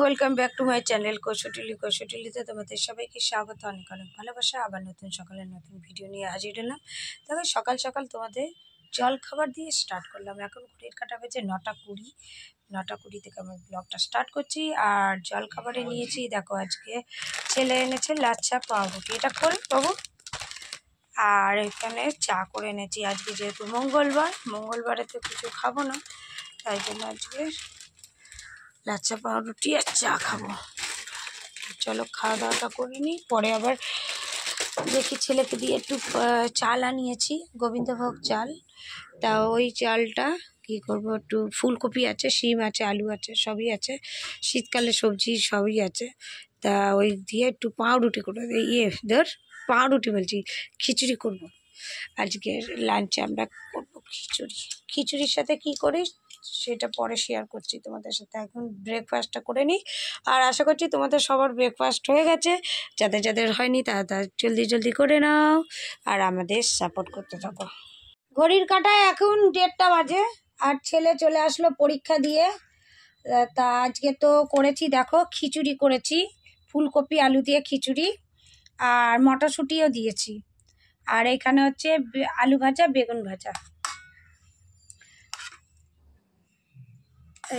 Welcome back to my channel কৌশটিলিতে তোমাদের সবাইকে স্বাগত, অনেক অনেক ভালোবাসা। আবার নতুন সকালের নতুন ভিডিও নিয়ে হাজির হলাম। তবে সকাল সকাল তোমাদের জল খাবার দিয়ে স্টার্ট করলাম। এখন ঘড়ির কাঁটা বেজে 9:20। 9:20 থেকে আমি ব্লগটা স্টার্ট করছি। আর জল খাবারে নিয়েছি, দেখো আজকে ছেলে এনেছে লাচ্ছা পাউরুটি, এটা করে বাবু। আর এখানে চা করে এনেছি। আজকে যেহেতু মঙ্গলবারে তো কিছু খাবো না, তাই জন্য আজকে লাচ্ছা পাউরুটি আর চা খাবো। চলো খাওয়া দাওয়াটা করে নিই, পরে আবার দেখি ছেলেকে দিয়ে একটু চাল আনিয়েছি, গোবিন্দভোগ চাল। তা ওই চালটা কি করব, একটু ফুলকপি আছে, শিম আছে, আলু আছে, সবই আছে, শীতকালে সবজি সবই আছে। তা ওই দিয়ে একটু পাউরুটি করে পাউরুটি বলছি, খিচুড়ি করব। আজকে লাঞ্চে আমরা করবো খিচুড়ির সাথে কি করি সেটা পরে শেয়ার করছি তোমাদের সাথে। এখন ব্রেকফাস্টটা করে নিই। আর আশা করছি তোমাদের সবার ব্রেকফাস্ট হয়ে গেছে। যাদের যাদের হয়নি তারা জলদি জলদি করে নাও আর আমাদের সাপোর্ট করতে থাকো। ঘড়ির কাঁটায় এখন 1:30 বাজে আর ছেলে চলে আসলো পরীক্ষা দিয়ে। তা আজকে তো করেছি, দেখো খিচুড়ি করেছি, ফুলকপি আলু দিয়ে খিচুড়ি, আর মটরশুঁটিও দিয়েছি। আর এখানে হচ্ছে আলু ভাজা, বেগুন ভাজা।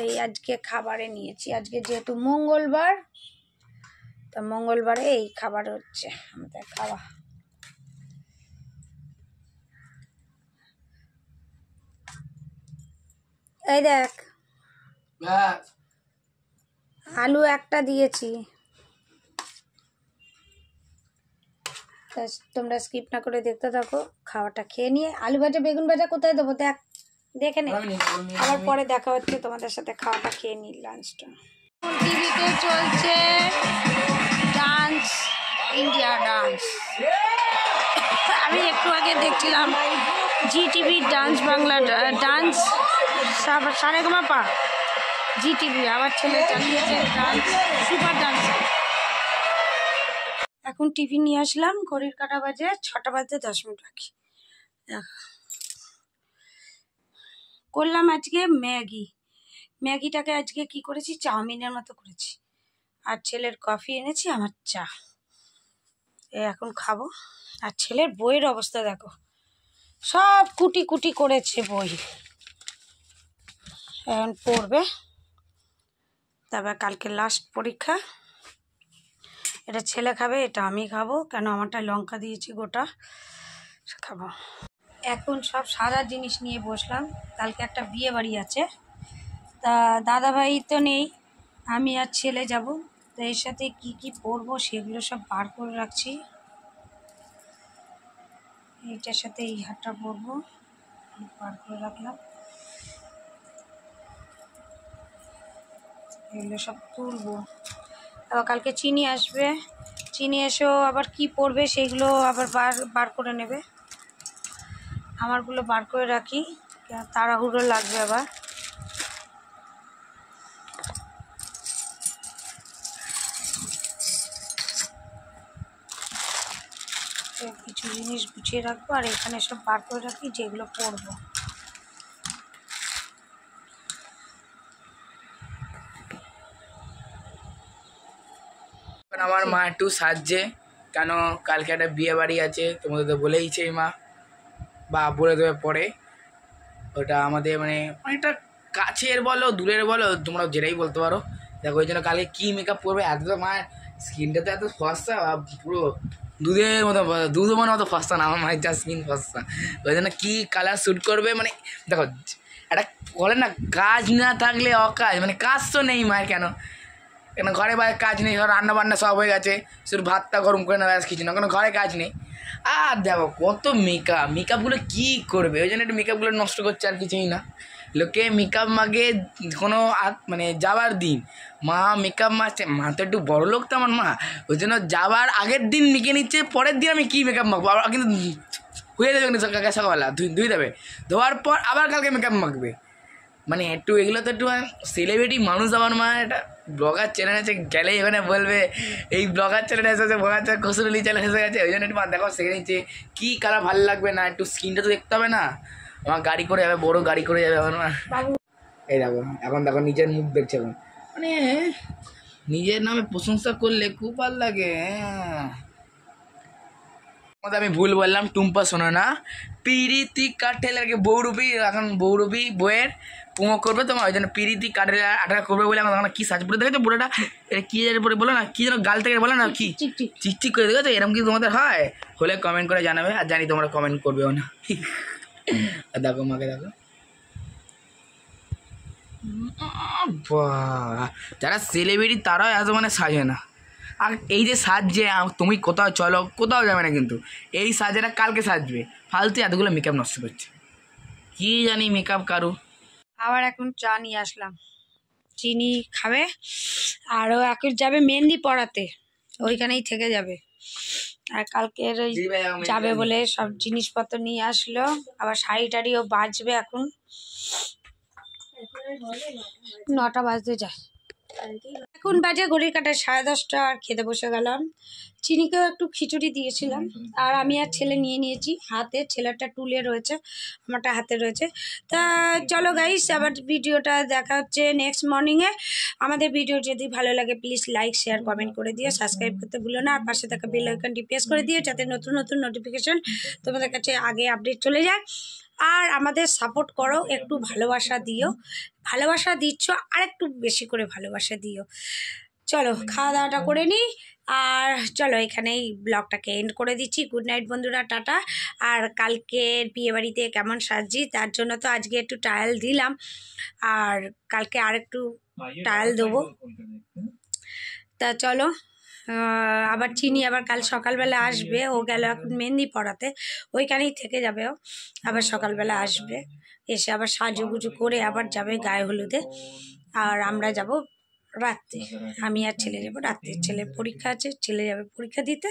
এই আজকে খাবারে নিয়েছি, আজকে যেহেতু মঙ্গলবার, তা মঙ্গলবারে এই খাবার হচ্ছে আমাদের খাওয়া। এই দেখ আলু একটা দিয়েছি, তোমরা স্কিপ না করে দেখতে থাকো। খাওয়াটা খেয়ে নিয়ে আলু ভাজা বেগুন ভাজা কোথায় দেবো দেখে নে, আবার পরে দেখা হচ্ছে তোমাদের সাথে। খাওয়াটা খেয়ে নিই, লাঞ্চটা। টিভিতে চলছে ডান্স, ইন্ডিয়া ডান্স। আমি একটু আগে দেখছিলাম Zee TV dance, Bangla dance, Saregamapa, Zee TV. আবার ছেলে চালিয়েছে ডান্স, সুপার ডান্স। এখন টিভি নিয়ে আসলাম, ঘড়ির কাঁটা বাজে 6টা বাজতে 10 মিনিট বাকি। করলাম আজকে ম্যাগিটাকে আজকে কি করেছি, চাউমিনের মতো করেছি। আর ছেলের কফি এনেছি, আমার চা। এখন খাবো। আর ছেলের বইয়ের অবস্থা দেখো, সব কুটি কুটি করেছে বই, এখন পড়বে। তারপর কালকে লাস্ট পরীক্ষা। এটা ছেলে খাবে, এটা আমি খাবো, কেন আমারটা লঙ্কা দিয়েছি গোটা, খাবো। এখন সব সাদা জিনিস নিয়ে বসলাম। কালকে একটা বিয়ে বাড়ি আছে, তা দাদাভাই তো নেই, আমি আর ছেলে যাব। তো এর সাথে কি কি পরবো সেগুলো সব বার করে রাখছি। এইটার সাথে এই হাতটা পরবো, বার করে রাখলাম। এগুলো সব তুলবো। আবার কালকে চিনি আসবে, চিনি এসেও আবার কি পরবে সেগুলো আবার বার করে নেবে। আমারগুলো বার করে রাখি, তাড়াহুড়ো লাগবে আবার। কিছু জিনিস গুছিয়ে রাখবো আর এখানে সব বার করে রাখি যেগুলো পরবো। আমার মা একটু সাজছে, কেন কালকে একটা বিয়ে বাড়ি আছে, তোমাদের তো বলেইছে মা, বা বলে দেবে পরে। ওটা আমাদের মানে অনেকটা কাছের বলো দূরের বলো, তোমরা যেটাই বলতে পারো। দেখো ওই জন্য কালকে কী মেকআপ করবে, এত তো মায়ের স্কিনটা তো এত ফর্সা, পুরো দুধের মতো ফর্সা না, আমার মায়ের যা স্কিন ফর্সা। ওই জন্য কী কালার শ্যুট করবে, মানে দেখো একটা বলে না, কাজ না থাকলে অকাজ, মানে কাজ তো নেই মায়ের, কেন ঘরে বাইরে কাজ নেই, রান্না বান্না সব হয়ে গেছে, শুধু ভাতটা গরম করে নেওয়া, কিছু না, কোনো ঘরে কাজ নেই। আর দেখো কত মেকআপগুলো কী করবে, ওই জন্য একটু মেকআপগুলো নষ্ট করছে, আর কিছুই না। লোকে মেকআপ মাগে কোনো মানে যাওয়ার দিন, মা মেকআপ মারছে, মা তো একটু বড় লোক তো আমার মা, ওই জন্য যাওয়ার আগের দিন মেখে নিচ্ছে, পরের দিন আমি কী মেকআপ মাখবো, আবার কিন্তু হয়ে যাবে কিন্তু সকালবেলা ধুয়ে দেবে, ধোয়ার পর আবার কালকে মেকআপ মাখবে। মানে একটু এগুলো তো একটু সেলিব্রিটি মানুষ। আমার মা একটা ব্লগার চ্যানেল আছে, গেলেই এখানে বলবে এই ব্লগার চ্যানেল এসেছে, ব্লগার চ্যানেল খসরুলি চ্যানেল এসে গেছে। ওই জন্য একটু দেখো শিখে নিচ্ছে কী কালার ভালো লাগবে না, একটু স্কিনটা তো দেখতে হবে না। আমার গাড়ি করে যাবে, বড়ো গাড়ি করে যাবে আমার মা। এই দেখো এখন দেখো নিজের মুখ দেখছে, এখন মানে নিজের নামে প্রশংসা করলে খুব ভালো লাগে। হ্যাঁ, আমি ভুল বললাম, টুম্পা শোনো না, পিরিতি কাঠেলারকে বৌরূপী, এখন বৌরূপী বইয়ের প্রমো করবে তোমার, ওই জন্য পিরিতি কাঠেলা আটা করবে বলে আমার কি সাজ পরে দেখেছো বুড়োটা, এটা কি যেন পরে বলো না, কি যেন গাল থেকে বলো না, কি চিকচিক করে দেখেছো, এরকম কি তোমাদের হয়? হলে কমেন্ট করে জানাবে, আর জানি তোমরা কমেন্ট করবেও না। দেখো মাকে দেখো, বাহ, যারা সেলিব্রিটি তারাও এত মানে সাজে না। আর এই যে সাজছে, তুমি কোথাও চলো, কোথাও যাবে না, কিন্তু এই সাজেরা কালকে সাজবে, ফালতু এতগুলো মেকআপ নষ্ট করছে, কি জানি মেকআপ কারু। আবার এখন চা নিয়ে আসলাম, চিনি খাবে, আরও এখন যাবে মেহেন্দি পড়াতে, ওইখানেই থেকে যাবে। আর কালকের ওই যাবে বলে সব জিনিসপত্র নিয়ে আসলো, আবার শাড়ি টাড়িও বাজবে, এখন 9টা বাজতে যায়, এখন বাজে ঘড়ির কাটা 10:30। আর খেতে বসে গেলাম, চিনিকেও একটু খিচুড়ি দিয়েছিলাম, আর আমি আর ছেলে নিয়ে নিয়েছি হাতে, ছেলেটা টুলে রয়েছে, আমারটা হাতে রয়েছে। তা চলো গাইস, আবার ভিডিওটা দেখা হচ্ছে নেক্সট মর্নিংয়ে। আমাদের ভিডিও যদি ভালো লাগে প্লিজ লাইক শেয়ার কমেন্ট করে দিও, সাবস্ক্রাইব করতে ভুলো না, আর পাশে থাকা বেল আইকনটি প্রেস করে দিও, যাতে নতুন নতুন নোটিফিকেশন তোমাদের কাছে আগে আপডেট চলে যায়। আর আমাদের সাপোর্ট করো, একটু ভালোবাসা দিও, ভালোবাসা দিচ্ছ আর একটু বেশি করে ভালোবাসা দিও। চলো খাওয়া দাওয়াটা করে নিই, আর চলো এখানেই ব্লগটাকে এন্ড করে দিচ্ছি। গুড নাইট বন্ধুরা, টাটা। আর কালকের বিয়েবাড়িতে কেমন সাজছি তার জন্য তো আজকে একটু ট্রায়াল দিলাম, আর কালকে আর একটু ট্রায়াল দেবো। তা চলো, আবার চিনি আবার কাল সকালবেলা আসবে, ও গেল এখন মেহেন্দি পড়াতে, ওইখানেই থেকে যাবে, ও আবার সকালবেলা আসবে, এসে আবার সাজুগুজু করে আবার যাবে গায়ে হলুদে। আর আমরা যাব রাত্রে, আমি আর ছেলে যাবো রাত্রে, ছেলের পরীক্ষা আছে, ছেলে যাবে পরীক্ষা দিতে,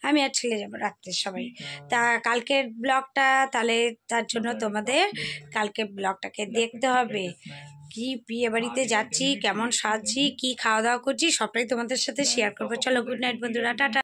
আমি আর ছেলে যাবো রাত্রে সবাই। তা কালকের ব্লগটা তাহলে, তার জন্য তোমাদের কালকের ব্লগটাকে দেখতে হবে, কি বিয়ে বাড়িতে যাচ্ছি, কেমন সাজছি, কি খাওয়া দাওয়া করছি, সবটাই তোমাদের সাথে শেয়ার করবো। চলো গুড নাইট বন্ধুরা, টাটা।